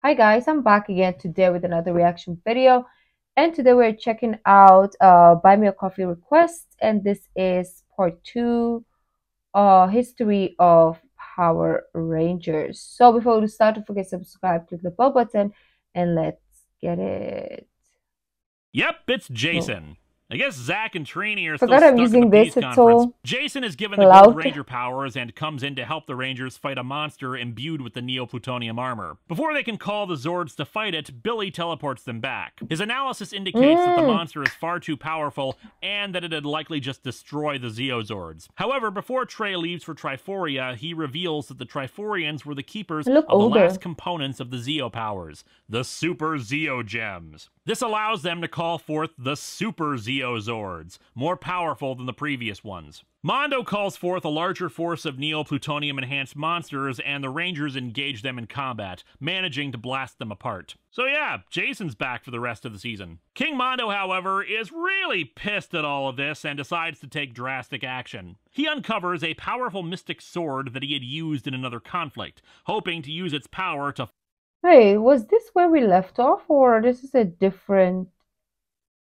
Hi guys, I'm back again today with another reaction video, and today we're checking out Buy Me a Coffee request, and this is part 2, History of Power Rangers. So before we start, don't forget to subscribe, click the bell button, and let's get it. Yep, it's So, Jason. I guess Zach and Trini are still forgot I'm stuck at the using Beast this, it's Conference. so Jason is given the Gold loud. Ranger powers and comes in to help the Rangers fight a monster imbued with the Neoplutonium armor. Before they can call the Zords to fight it, Billy teleports them back. His analysis indicates that the monster is far too powerful and that it'd likely just destroy the Zeozords. However, before Trey leaves for Triforia, he reveals that the Triforians were the keepers I look of the older. last components of the Zeo powers, the Super Zeo Gems. This allows them to call forth the Super Zeozords, more powerful than the previous ones. Mondo calls forth a larger force of Neoplutonium-enhanced monsters, and the Rangers engage them in combat, managing to blast them apart. So yeah, Jason's back for the rest of the season. King Mondo, however, is really pissed at all of this and decides to take drastic action. He uncovers a powerful mystic sword that he had used in another conflict, hoping to use its power to Wait, was this where we left off, or this is a different...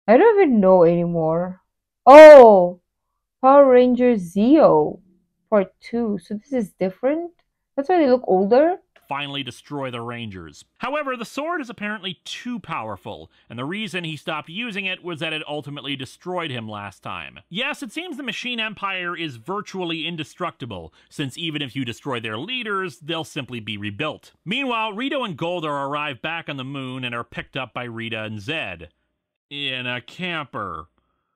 I don't even know anymore. Oh! Power Ranger Zeo Part 2. So this is different? That's why they look older? finally destroy the Rangers. However, the sword is apparently too powerful, and the reason he stopped using it was that it ultimately destroyed him last time. Yes, it seems the Machine Empire is virtually indestructible, since even if you destroy their leaders, they'll simply be rebuilt. Meanwhile, Rito and Goldar arrive back on the moon and are picked up by Rita and Zed. In a camper.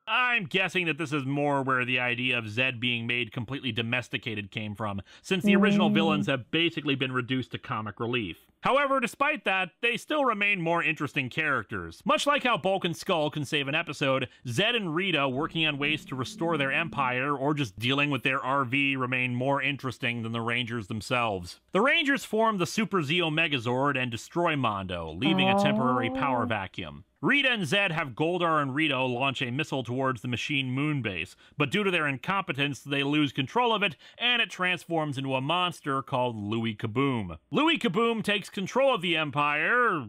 I'm guessing that this is more where the idea of Zed being made completely domesticated came from, since the original villains have basically been reduced to comic relief. However, despite that, they still remain more interesting characters. Much like how Bulk and Skull can save an episode, Zed and Rita working on ways to restore their empire or just dealing with their RV remain more interesting than the Rangers themselves. The Rangers form the Super Zeo Megazord and destroy Mondo, leaving a temporary power vacuum. Rita and Zed have Goldar and Rito launch a missile towards the machine moon base, but due to their incompetence, they lose control of it, and it transforms into a monster called Louis Kaboom. Louis Kaboom takes control of the Empire,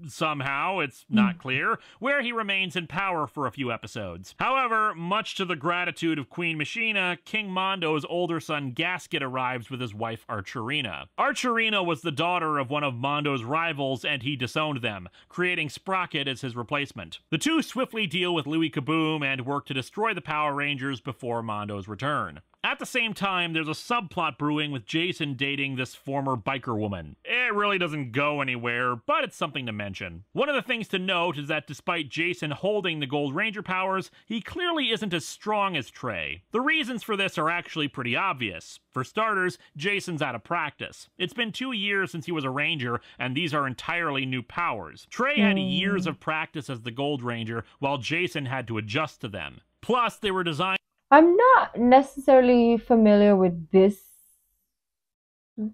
somehow, it's not clear, where he remains in power for a few episodes. However, much to the gratitude of Queen Machina, King Mondo's older son Gasket arrives with his wife Archerina. Archerina was the daughter of one of Mondo's rivals, and he disowned them, creating Sprocket as his replacement. The two swiftly deal with Louis Kaboom and work to destroy the Power Rangers before Mondo's return. At the same time, there's a subplot brewing with Jason dating this former biker woman. It really doesn't go anywhere, but it's something to mention. One of the things to note is that despite Jason holding the Gold Ranger powers, he clearly isn't as strong as Trey. The reasons for this are actually pretty obvious. For starters, Jason's out of practice. It's been 2 years since he was a Ranger, and these are entirely new powers. Trey had years of practice as the Gold Ranger, while Jason had to adjust to them. Plus, they were designed... I'm not necessarily familiar with this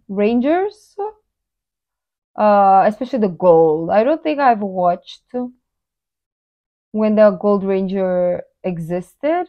Rangers, especially the Gold. I don't think I've watched when the Gold Ranger existed.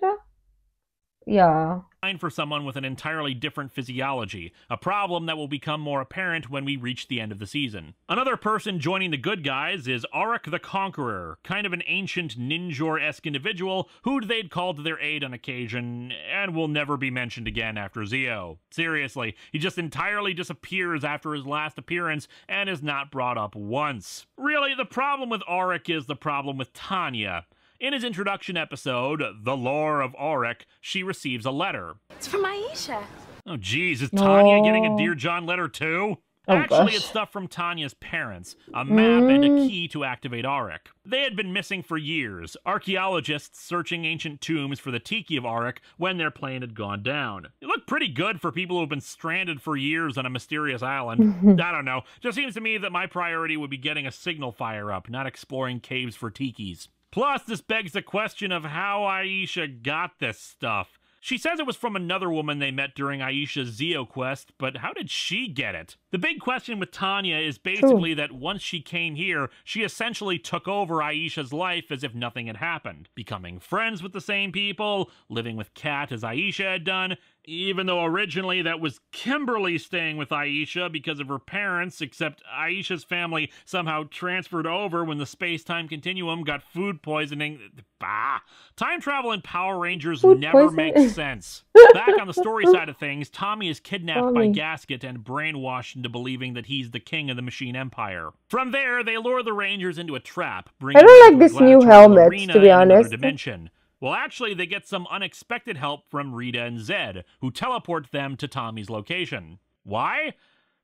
Yeah. for someone with an entirely different physiology, a problem that will become more apparent when we reach the end of the season. Another person joining the good guys is Auric the Conqueror, kind of an ancient Ninjor-esque individual who they'd call to their aid on occasion, and will never be mentioned again after Zeo. Seriously, he just entirely disappears after his last appearance and is not brought up once. Really, the problem with Auric is the problem with Tanya. In his introduction episode, The Lore of Auric, she receives a letter. It's from Aisha. Oh geez, is Tanya getting a Oh. Dear John letter too? Oh, Actually, gosh. it's stuff from Tanya's parents, a map and a key to activate Auric. They had been missing for years, archaeologists searching ancient tombs for the tiki of Auric when their plane had gone down. It looked pretty good for people who have been stranded for years on a mysterious island. I don't know, just seems to me that my priority would be getting a signal fire up, not exploring caves for tikis. Plus, this begs the question of how Aisha got this stuff. She says it was from another woman they met during Aisha's Zeo quest, but how did she get it? The big question with Tanya is basically that once she came here, she essentially took over Aisha's life as if nothing had happened, becoming friends with the same people, living with Kat as Aisha had done, Even though originally that was Kimberly staying with Aisha because of her parents, except Aisha's family somehow transferred over when the space-time continuum got food poisoning. Bah! Time travel in Power Rangers Food never poisoning. makes sense. Back on the story side of things, Tommy is kidnapped by Tommy. Gasket and brainwashed into believing that he's the king of the Machine Empire. From there, they lure the Rangers into a trap, bringing I don't them like to a this new gladiatorial helmet, arena to be in another honest. dimension. Well, actually, they get some unexpected help from Rita and Zed, who teleport them to Tommy's location. Why?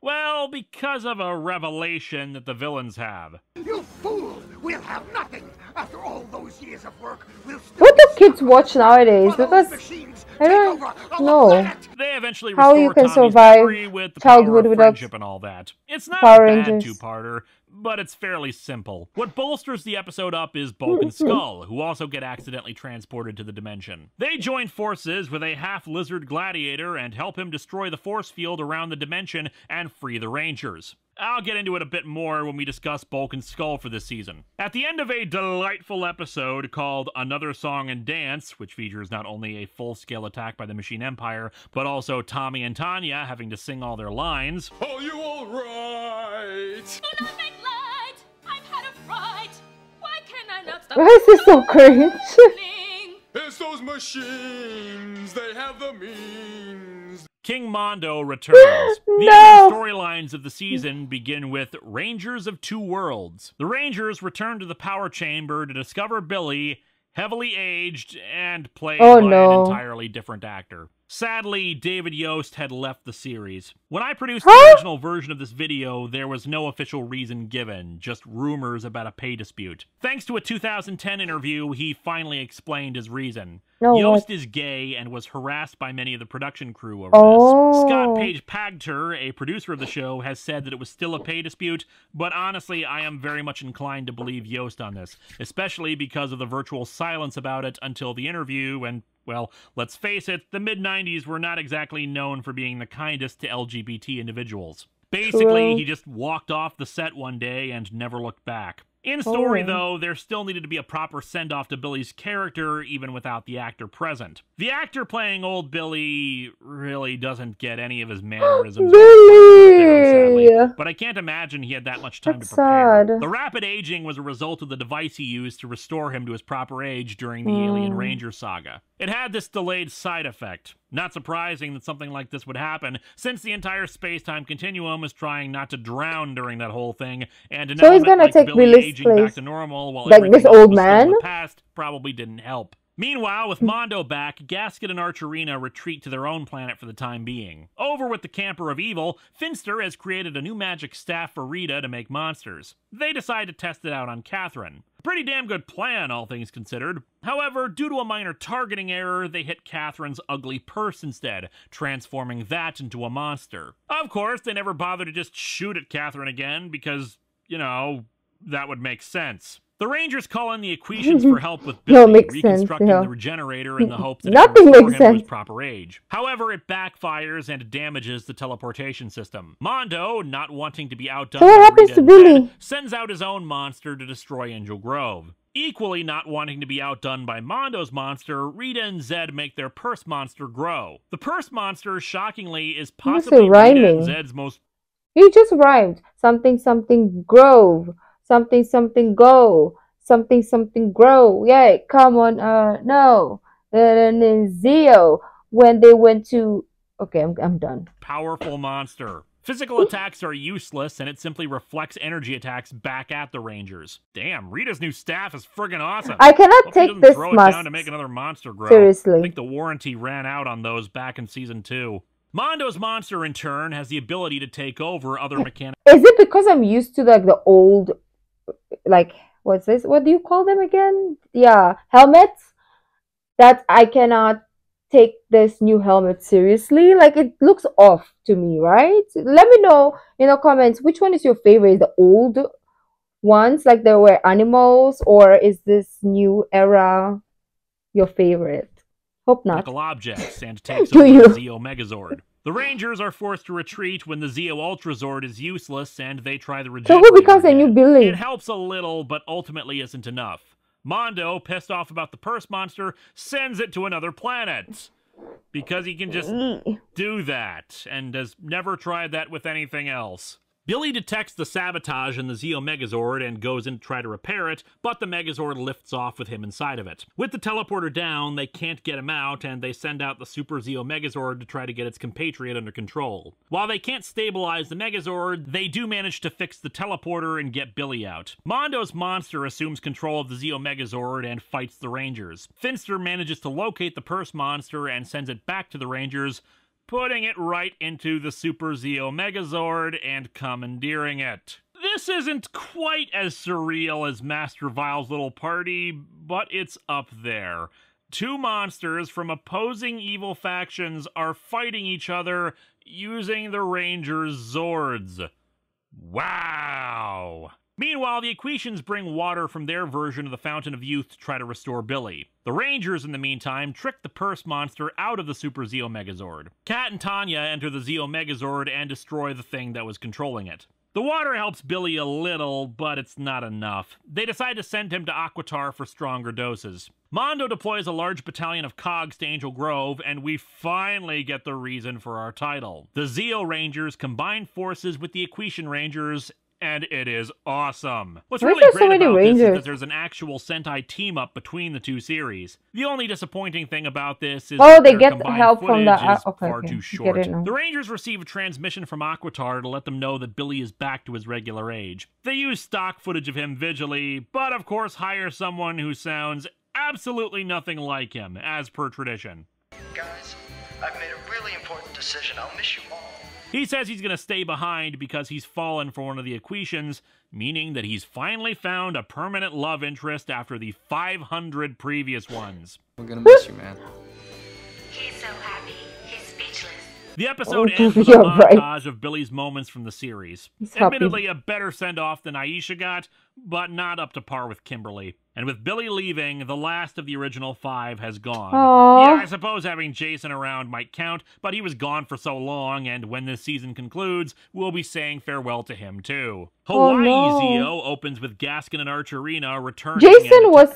Well, because of a revelation that the villains have. You fool! We'll have nothing! After all those years of work, we'll still What do kids watch nowadays? Because I don't know They eventually how you restore can Tommy's survive memory with the childhood power of without friendship and all that. It's not Power a bad Rangers. two-parter, but it's fairly simple. What bolsters the episode up is Bulk and Skull, who also get accidentally transported to the dimension. They join forces with a half-lizard gladiator and help him destroy the force field around the dimension and free the Rangers. I'll get into it a bit more when we discuss Bulk and Skull for this season. At the end of a delightful episode called Another Song and Dance, which features not only a full-scale attack by the Machine Empire, but also Tommy and Tanya having to sing all their lines. Are you alright? Do not make light. I've had a fright. Why can I not stop? Why is this so cringe? falling? It's those machines. They have the means. King Mondo returns. The No! storylines of the season begin with Rangers of Two Worlds. The Rangers return to the power chamber to discover Billy, heavily aged and played Oh, by no. an entirely different actor. Sadly, David Yost had left the series. When I produced Huh? the original version of this video, there was no official reason given, just rumors about a pay dispute. Thanks to a 2010 interview, he finally explained his reason. No, Yost what? is gay and was harassed by many of the production crew over Oh. this. Scott Page Pagter, a producer of the show, has said that it was still a pay dispute, but honestly, I am very much inclined to believe Yost on this, especially because of the virtual silence about it until the interview, and, well, let's face it, the mid-90s were not exactly known for being the kindest to LGBT individuals. Basically, True. he just walked off the set one day and never looked back. In story, Oh. though, there still needed to be a proper send-off to Billy's character, even without the actor present. The actor playing old Billy really doesn't get any of his mannerisms. Billy! Sadly, but I can't imagine he had that much time That's to prepare. sad. The rapid aging was a result of the device he used to restore him to his proper age during the Alien Ranger saga. It had this delayed side effect. Not surprising that something like this would happen, since the entire space-time continuum is trying not to drown during that whole thing, and an So he's element gonna like take Billy Billy's aging back place. to normal while Like everything this else old was still in man? the past probably didn't help. Meanwhile, with Mondo back, Gasket and Archerina retreat to their own planet for the time being. Over with the Camper of Evil, Finster has created a new magic staff for Rita to make monsters. They decide to test it out on Catherine. A pretty damn good plan, all things considered. However, due to a minor targeting error, they hit Catherine's ugly purse instead, transforming that into a monster. Of course, they never bother to just shoot at Catherine again, because, you know, that would make sense. The Rangers call in the Equations for help with No, Billy, makes sense, reconstructing yeah. the regenerator in the hope that Nothing it can makes restore him to his sense. proper age. However, it backfires and damages the teleportation system. Mondo, not wanting to be outdone So what by happens Rita to and Billy? Zed, sends out his own monster to destroy Angel Grove. Equally not wanting to be outdone by Mondo's monster, Rita and Zed make their purse monster grow. The purse monster, shockingly, is What's the possibly Rita rhyming? and Zed's most You just rhymed. Something, something, grove. Something, something, go. Something, something, grow. Yay, come on, no. And then Zio, when they went to... Okay, I'm done. powerful monster. Physical attacks are useless, and it simply reflects energy attacks back at the Rangers. Damn, Rita's new staff is friggin' awesome. I cannot Hope he take doesn't this throw it musk. down to make another monster grow. Seriously. I think the warranty ran out on those back in season 2. Mondo's monster, in turn, has the ability to take over other mechanics. Is it because I'm used to like the old, like, what's this? What do you call them again? Yeah, helmets? That I cannot take this new helmet seriously. Like, it looks off to me, right? Let me know in the comments which one is your favorite. The old ones, like there were animals, or is this new era your favorite? Hope not. Mechanical objects and takes Do over you? the Zeo Megazord. The Rangers are forced to retreat when the Zeo Ultrazord is useless and they try the So regenerator who becomes a new again. Billy? It helps a little, but ultimately isn't enough. Mondo, pissed off about the purse monster, sends it to another planet. Because he can just do that, and has never tried that with anything else. Billy detects the sabotage in the Zeo Megazord and goes in to try to repair it, but the Megazord lifts off with him inside of it. With the teleporter down, they can't get him out, and they send out the Super Zeo Megazord to try to get its compatriot under control. While they can't stabilize the Megazord, they do manage to fix the teleporter and get Billy out. Mondo's monster assumes control of the Zeo Megazord and fights the Rangers. Finster manages to locate the Purse monster and sends it back to the Rangers, putting it right into the Super Zeo Megazord and commandeering it. This isn't quite as surreal as Master Vile's little party, but it's up there. Two monsters from opposing evil factions are fighting each other using the Rangers' Zords. Wow! Meanwhile, the Equitians bring water from their version of the Fountain of Youth to try to restore Billy. The Rangers, in the meantime, trick the Purse monster out of the Super Zeo Megazord. Kat and Tanya enter the Zeo Megazord and destroy the thing that was controlling it. The water helps Billy a little, but it's not enough. They decide to send him to Aquitar for stronger doses. Mondo deploys a large battalion of cogs to Angel Grove, and we finally get the reason for our title. The Zeo Rangers combine forces with the Equitian Rangers, and it is awesome. What's really great about this is that there's an actual Sentai team-up between the two series. The only disappointing thing about this is that they their get combined help from the footage is far too short. The The Rangers receive a transmission from Aquitar to let them know that Billy is back to his regular age. They use stock footage of him visually, but of course hire someone who sounds absolutely nothing like him, as per tradition. Guys, I've made a really important decision. I'll miss you all. He says he's going to stay behind because he's fallen for one of the Equitians, meaning that he's finally found a permanent love interest after the 500 previous ones. We're gonna miss you, man. He's so happy. He's speechless. The episode ends with a montage of Billy's moments from the series. Admittedly, a better send-off than Aisha got, but not up to par with Kimberly. And with Billy leaving, the last of the original 5 has gone. Yeah, I suppose having Jason around might count, but he was gone for so long, and when this season concludes, we'll be saying farewell to him too. Hawaii Zeo opens with Gaskin and Archerina returning. Jason was,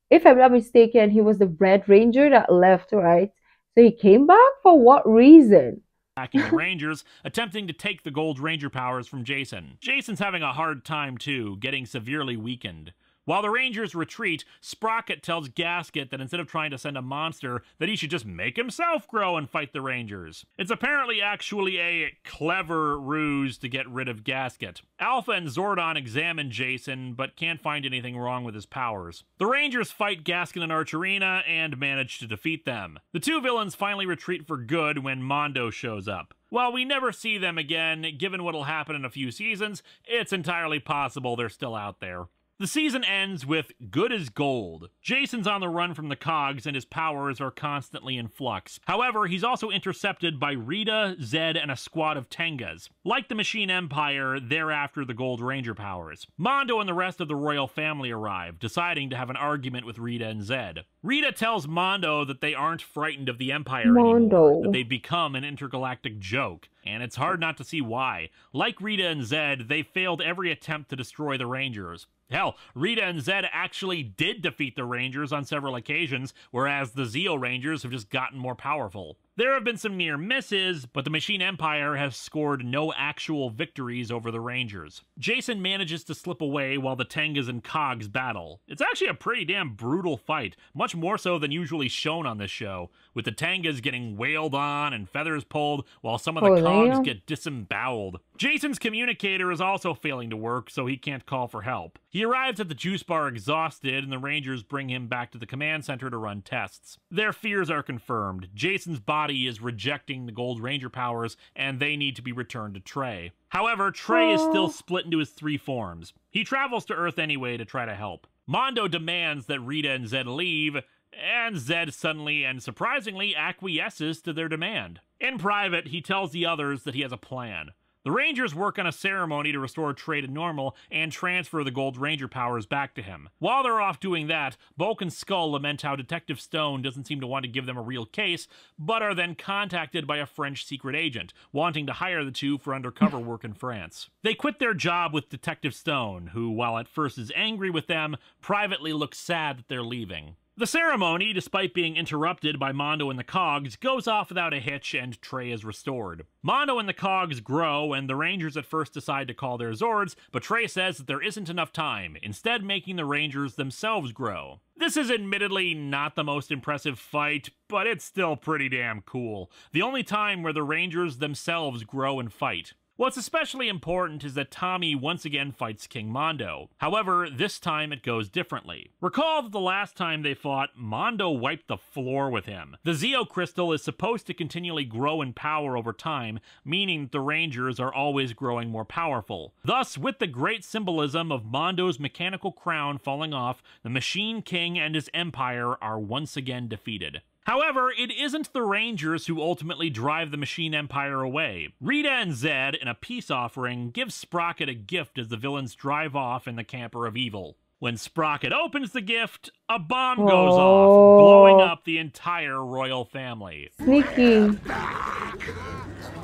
if I'm not mistaken, he was the Red Ranger that left, right? So he came back for what reason? Attacking the Rangers, attempting to take the Gold Ranger powers from Jason. Jason's having a hard time too, getting severely weakened. While the Rangers retreat, Sprocket tells Gasket that instead of trying to send a monster, that he should just make himself grow and fight the Rangers. It's apparently actually a clever ruse to get rid of Gasket. Alpha and Zordon examine Jason, but can't find anything wrong with his powers. The Rangers fight Gasket and Archerina and manage to defeat them. The two villains finally retreat for good when Mondo shows up. While we never see them again, given what'll happen in a few seasons, it's entirely possible they're still out there. The season ends with good as gold. Jason's on the run from the cogs and his powers are constantly in flux. However, he's also intercepted by Rita, Zed, and a squad of Tengas. Like the Machine Empire, they're after the Gold Ranger powers. Mondo and the rest of the royal family arrive, deciding to have an argument with Rita and Zed. Rita tells Mondo that they aren't frightened of the Empire anymore, that they've become an intergalactic joke. And it's hard not to see why. Like Rita and Zed, they failed every attempt to destroy the Rangers. Hell, Rita and Zed actually did defeat the Rangers on several occasions, whereas the Zeo Rangers have just gotten more powerful. There have been some near misses, but the Machine Empire has scored no actual victories over the Rangers. Jason manages to slip away while the Tengas and Cogs battle. It's actually a pretty damn brutal fight, much more so than usually shown on this show, with the Tengas getting wailed on and feathers pulled, while some of the Cogs get disemboweled. Jason's communicator is also failing to work, so he can't call for help. He arrives at the juice bar exhausted, and the Rangers bring him back to the command center to run tests. Their fears are confirmed. Jason's body is rejecting the Gold Ranger powers, and they need to be returned to Trey. However, Trey is still split into his 3 forms. He travels to Earth anyway to try to help. Mondo demands that Rita and Zed leave, and Zed suddenly and surprisingly acquiesces to their demand. In private, he tells the others that he has a plan. The Rangers work on a ceremony to restore Trey to normal and transfer the Gold Ranger powers back to him. While they're off doing that, Bulk and Skull lament how Detective Stone doesn't seem to want to give them a real case, but are then contacted by a French secret agent, wanting to hire the two for undercover work in France. They quit their job with Detective Stone, who, while at first is angry with them, privately looks sad that they're leaving. The ceremony, despite being interrupted by Mondo and the Cogs, goes off without a hitch and Trey is restored. Mondo and the Cogs grow, and the Rangers at first decide to call their Zords, but Trey says that there isn't enough time, instead making the Rangers themselves grow. This is admittedly not the most impressive fight, but it's still pretty damn cool. The only time where the Rangers themselves grow and fight. What's especially important is that Tommy once again fights King Mondo. However, this time it goes differently. Recall that the last time they fought, Mondo wiped the floor with him. The Zeo crystal is supposed to continually grow in power over time, meaning that the Rangers are always growing more powerful. Thus, with the great symbolism of Mondo's mechanical crown falling off, the Machine King and his empire are once again defeated. However, it isn't the Rangers who ultimately drive the Machine Empire away. Rita and Zed, in a peace offering, give Sprocket a gift as the villains drive off in the camper of evil. When Sprocket opens the gift, a bomb goes off, blowing up the entire royal family. Sneaky.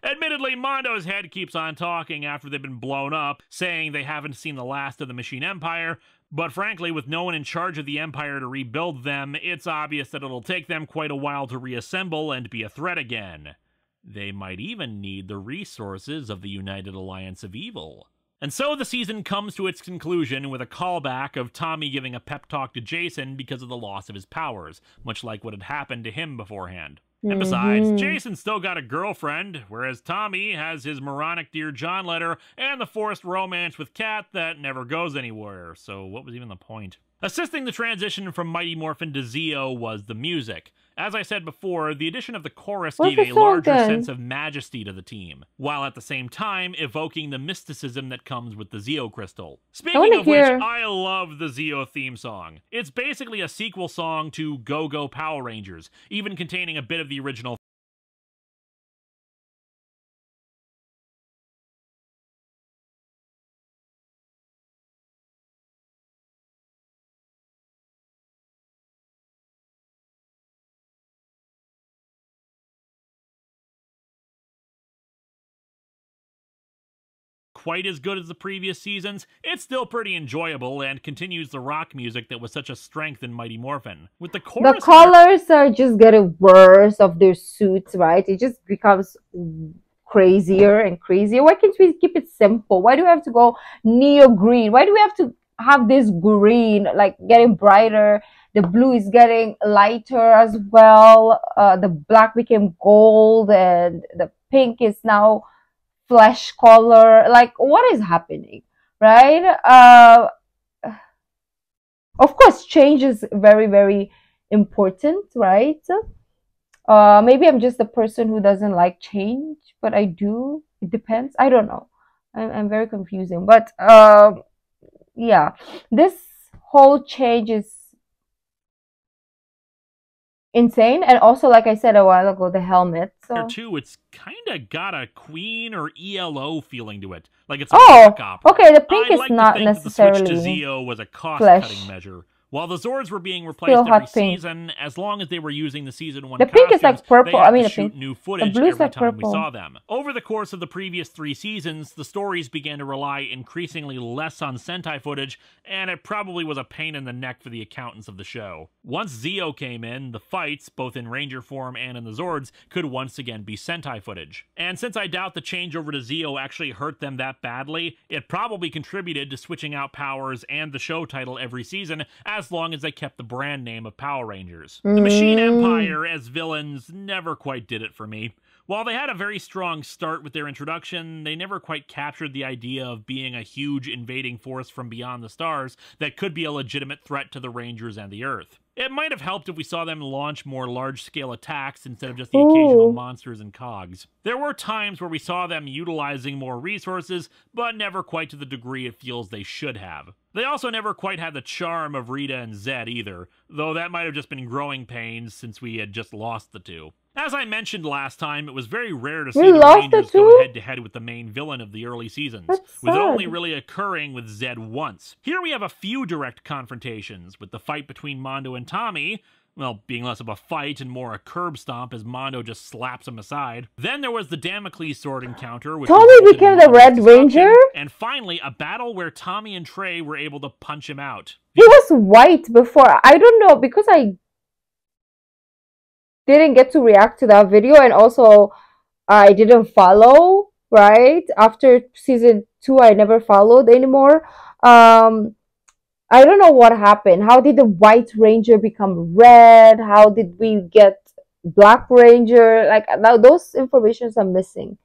Admittedly, Mondo's head keeps on talking after they've been blown up, saying they haven't seen the last of the Machine Empire, but frankly, with no one in charge of the Empire to rebuild them, it's obvious that it'll take them quite a while to reassemble and be a threat again. They might even need the resources of the United Alliance of Evil. And so the season comes to its conclusion with a callback of Tommy giving a pep talk to Jason because of the loss of his powers, much like what had happened to him beforehand. And besides, Jason's still got a girlfriend, whereas Tommy has his moronic Dear John letter and the forced romance with Kat that never goes anywhere, so what was even the point? Assisting the transition from Mighty Morphin to Zeo was the music. As I said before, the addition of the chorus gave a larger sense of majesty to the team, while at the same time evoking the mysticism that comes with the Zeo crystal. Speaking of which, I love the Zeo theme song. It's basically a sequel song to Go Go Power Rangers, even containing a bit of the original. Quite as good as the previous seasons, it's still pretty enjoyable and continues the rock music that was such a strength in Mighty Morphin. With the chorus, the colors are just getting worse of their suits, right? It just becomes crazier and crazier. Why can't we keep it simple? Why do we have to go neo green? Why do we have to have this green like getting brighter? The blue is getting lighter as well. The black became gold, and the pink is now flesh color. Like, what is happening, right? Of course, change is very, very important, right? Maybe I'm just a person who doesn't like change, but I do. It depends. I don't know. I'm very confusing, but yeah, this whole change is insane. And also, like I said a while ago, the helmet. So. Too, it's kind of got a Queen or ELO feeling to it, like it's a rock opera. Okay, the pink is like not to think necessarily that the switch to Zeo was a cost-cutting measure. While the Zords were being replaced every season, as long as they were using the season 1 costumes, pink is like purple. they had to shoot new footage every like time we saw them. Over the course of the previous 3 seasons, the stories began to rely increasingly less on Sentai footage, and it probably was a pain in the neck for the accountants of the show. Once Zeo came in, the fights, both in Ranger form and in the Zords, could once again be Sentai footage. And since I doubt the changeover to Zeo actually hurt them that badly, it probably contributed to switching out powers and the show title every season, as long as they kept the brand name of Power Rangers. The Machine Empire as villains never quite did it for me. While they had a very strong start with their introduction, they never quite captured the idea of being a huge invading force from beyond the stars that could be a legitimate threat to the Rangers and the Earth. It might have helped if we saw them launch more large-scale attacks instead of just the occasional monsters and cogs. There were times where we saw them utilizing more resources, but never quite to the degree it feels they should have. They also never quite had the charm of Rita and Zed either, though that might have just been growing pains since we had just lost the two. As I mentioned last time, it was very rare to see the Rangers go head-to-head with the main villain of the early seasons, with it only really occurring with Zed once. Here we have a few direct confrontations, with the fight between Mondo and Tommy, well, being less of a fight and more a curb stomp as Mondo just slaps him aside. Then there was the Damocles sword encounter, which Tommy became the Red Ranger? And finally, a battle where Tommy and Trey were able to punch him out. He was white before. I don't know, because I didn't get to react to that video, and also I didn't follow, right? After season 2, I never followed anymore. I don't know what happened. How did the White Ranger become red? How did we get Black Ranger? Like, now those informations are missing.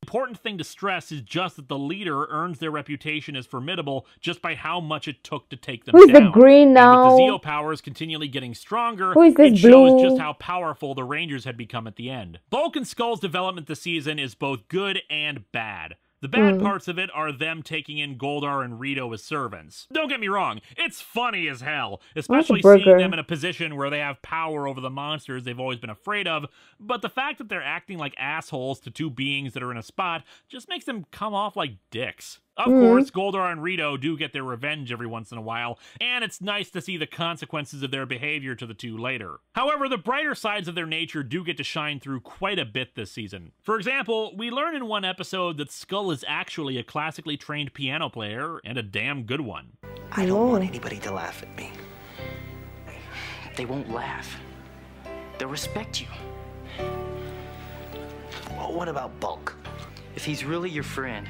Important thing to stress is just that the leader earns their reputation as formidable just by how much it took to take them Who is down. the green now? And with the Zeo powers continually getting stronger, Who is this it shows blue? just how powerful the Rangers had become at the end. Bulk and Skull's development this season is both good and bad. The bad parts of it are them taking in Goldar and Rito as servants. Don't get me wrong, it's funny as hell, especially seeing them in a position where they have power over the monsters they've always been afraid of, but the fact that they're acting like assholes to two beings that are in a spot just makes them come off like dicks. Of course, Goldar and Rito do get their revenge every once in a while, and it's nice to see the consequences of their behavior to the two later. However, the brighter sides of their nature do get to shine through quite a bit this season. For example, we learn in one episode that Skull is actually a classically trained piano player, and a damn good one. I don't want anybody to laugh at me. They won't laugh. They'll respect you. Well, what about Bulk? If he's really your friend,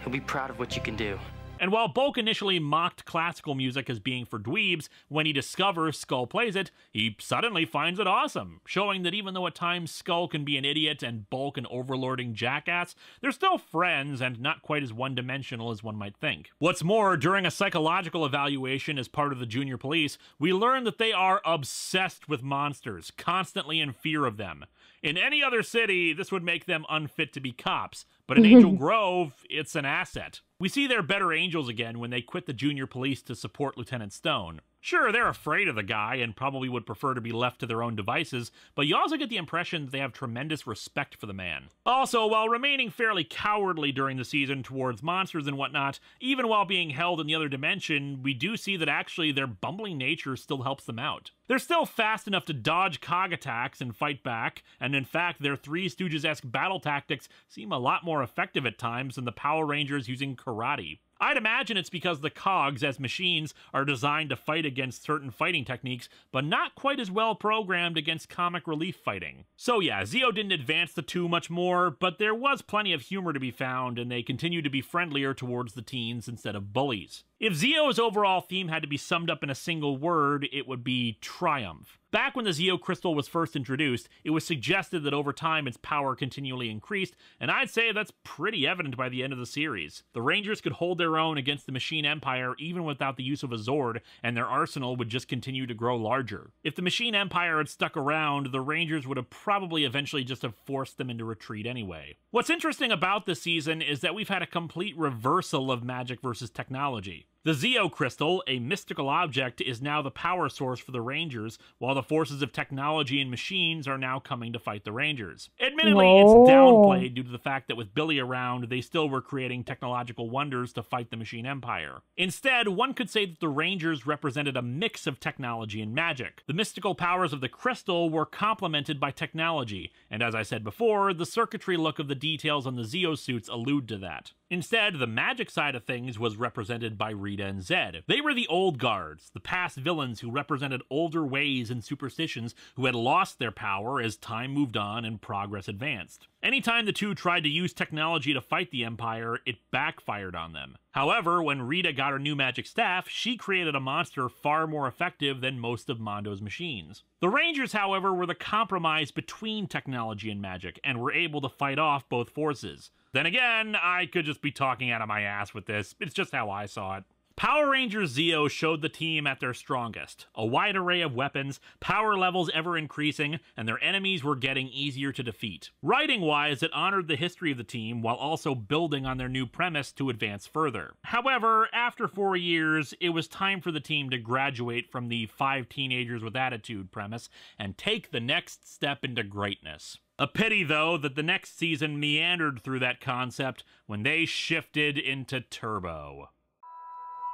he'll be proud of what you can do. And while Bulk initially mocked classical music as being for dweebs, when he discovers Skull plays it, he suddenly finds it awesome, showing that even though at times Skull can be an idiot and Bulk an overlording jackass, they're still friends and not quite as one-dimensional as one might think. What's more, during a psychological evaluation as part of the junior police, we learn that they are obsessed with monsters, constantly in fear of them. In any other city, this would make them unfit to be cops, but in Angel Grove, it's an asset. We see their better angels again when they quit the junior police to support Lieutenant Stone. Sure, they're afraid of the guy and probably would prefer to be left to their own devices, but you also get the impression that they have tremendous respect for the man. Also, while remaining fairly cowardly during the season towards monsters and whatnot, even while being held in the other dimension, we do see that actually their bumbling nature still helps them out. They're still fast enough to dodge cog attacks and fight back, and in fact, their Three Stooges-esque battle tactics seem a lot more effective at times than the Power Rangers using karate. I'd imagine it's because the cogs, as machines, are designed to fight against certain fighting techniques, but not quite as well programmed against comic relief fighting. So yeah, Zeo didn't advance the two much more, but there was plenty of humor to be found, and they continue to be friendlier towards the teens instead of bullies. If Zeo's overall theme had to be summed up in a single word, it would be triumph. Back when the Zeo Crystal was first introduced, it was suggested that over time its power continually increased, and I'd say that's pretty evident by the end of the series. The Rangers could hold their own against the Machine Empire even without the use of a Zord, and their arsenal would just continue to grow larger. If the Machine Empire had stuck around, the Rangers would have probably eventually just have forced them into retreat anyway. What's interesting about this season is that we've had a complete reversal of magic versus technology. The Zeo Crystal, a mystical object, is now the power source for the Rangers, while the forces of technology and machines are now coming to fight the Rangers. Admittedly, it's downplayed due to the fact that with Billy around, they still were creating technological wonders to fight the Machine Empire. Instead, one could say that the Rangers represented a mix of technology and magic. The mystical powers of the crystal were complemented by technology, and as I said before, the circuitry look of the details on the Zeo suits allude to that. Instead, the magic side of things was represented by Rita and Zed. They were the old guards, the past villains who represented older ways and superstitions who had lost their power as time moved on and progress advanced. Anytime the two tried to use technology to fight the Empire, it backfired on them. However, when Rita got her new magic staff, she created a monster far more effective than most of Mondo's machines. The Rangers, however, were the compromise between technology and magic, and were able to fight off both forces. Then again, I could just be talking out of my ass with this. It's just how I saw it. Power Rangers Zeo showed the team at their strongest. A wide array of weapons, power levels ever increasing, and their enemies were getting easier to defeat. Writing-wise, it honored the history of the team while also building on their new premise to advance further. However, after 4 years, it was time for the team to graduate from the 5 teenagers with attitude premise and take the next step into greatness. A pity, though, that the next season meandered through that concept when they shifted into Turbo.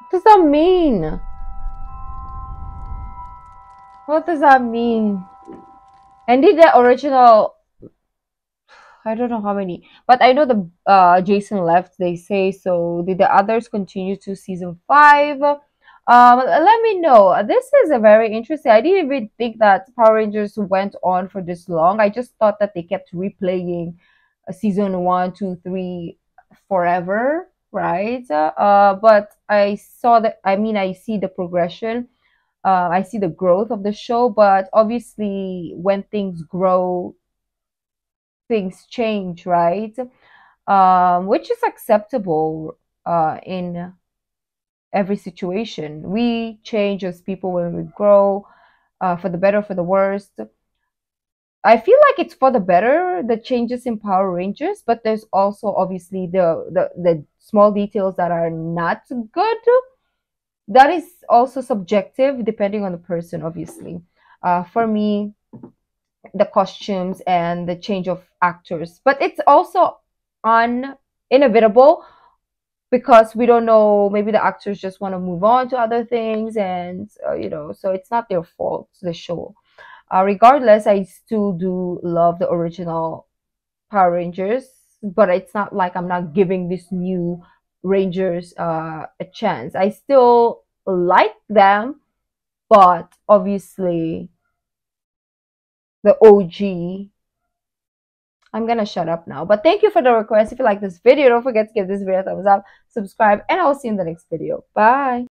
What does that mean? What does that mean? And did the original, I don't know how many, but I know the Jason left, they say, so did the others continue to season 5? Let me know. This is a very interesting. I didn't even think that Power Rangers went on for this long. I just thought that they kept replaying season one, two, three forever, right? But I saw that. I mean, I see the progression. I see the growth of the show. But obviously, when things grow, things change, right? Which is acceptable in every situation. We change as people when we grow, for the better, for the worst. I feel like it's for the better, the changes in Power Rangers, but there's also obviously the small details that are not good. That is also subjective depending on the person, obviously. For me, the costumes and the change of actors, but it's also inevitable because we don't know, maybe the actors just want to move on to other things, and so it's not their fault, the show. Regardless, I still do love the original Power Rangers, but it's not like I'm not giving this new Rangers a chance. I still like them, but obviously the OG. I'm gonna shut up now. But thank you for the request. If you like this video, don't forget to give this video a thumbs up, subscribe, and I'll see you in the next video. Bye.